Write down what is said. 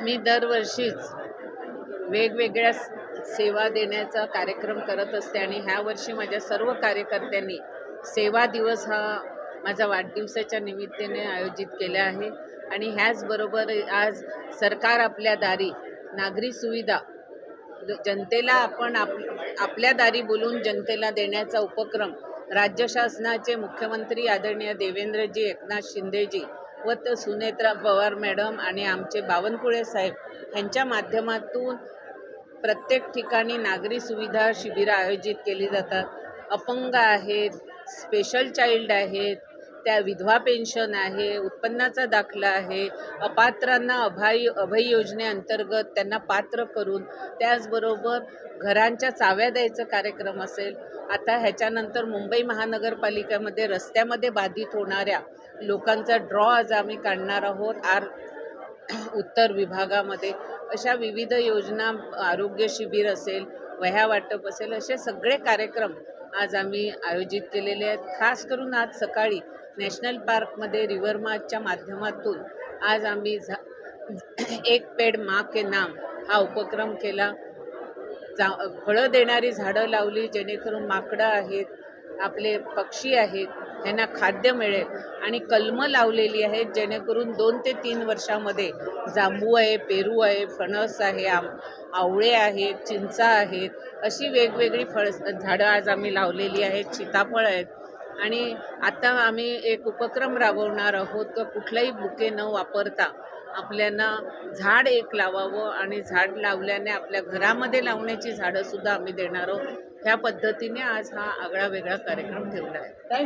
मी दरवर्षीच वेगवेगळ्या सेवा देण्याचा कार्यक्रम करत असते आणि ह्या वर्षी माझ्या सर्व कार्यकर्त्यांनी सेवा दिवस हा माझा वाढदिवसाच्या निमित्ताने आयोजित केला आहे. आणि ह्याचबरोबर आज सरकार आपल्या दारी नागरी सुविधा जनतेला आपण आपल्या दारी बोलून जनतेला देण्याचा उपक्रम राज्य शासनाचे मुख्यमंत्री आदरणीय देवेंद्रजी एकनाथ शिंदेजी व सुनेत्रा पवार मॅडम आणि आमचे बावनकुळे साहेब यांच्या माध्यमातून प्रत्येक ठिकाणी नागरी सुविधा शिबिरं आयोजित केली जातात. अपंग आहेत, स्पेशल चाइल्ड आहेत, त्या विधवा पेन्शन आहे, उत्पन्नाचा दाखला आहे, अपात्रांना अभय योजनेअंतर्गत त्यांना पात्र करून त्याचबरोबर घरांच्या चाव्या द्यायचा कार्यक्रम असेल. आता ह्याच्यानंतर मुंबई महानगरपालिकेमध्ये रस्त्यामध्ये बाधित होणाऱ्या लोकांचा ड्रॉ आज आम्ही काढणार आहोत उत्तर विभागामध्ये. अशा विविध योजना, आरोग्य शिबिर असेल, वह्या वाटप असेल, असे सगळे कार्यक्रम आज आम्ही आयोजित केलेले आहेत. खास करून आज सकाळी नॅशनल पार्कमध्ये रिव्हर मार्चच्या माध्यमातून आज आम्ही एक पेड माँ के नाम हा उपक्रम केला. फळं देणारी झाडं लावली जेणेकरून माकडं आहेत, आपले पक्षी आहेत, यांना खाद्य मिळेल. आणि कलमं लावलेली आहेत जेणेकरून 2 ते 3 वर्षामध्ये जांभू आहे, पेरू आहे, फणस आहे, आवळे आहेत, चिंचा आहेत, अशी वेगवेगळी झाडं आज आम्ही लावलेली आहेत. सीताफळ आहेत. आणि आता आम्ही एक उपक्रम राबवणार आहोत की कुठलाही बुके न वापरता आपल्याला झाड एक लावावं आणि झाड लावल्याने आपल्या घरामध्ये लावण्याची झाडंसुद्धा आम्ही देणार आहोत. ह्या पद्धतीने आज हा आगळा वेगळा कार्यक्रम ठेवला आहे.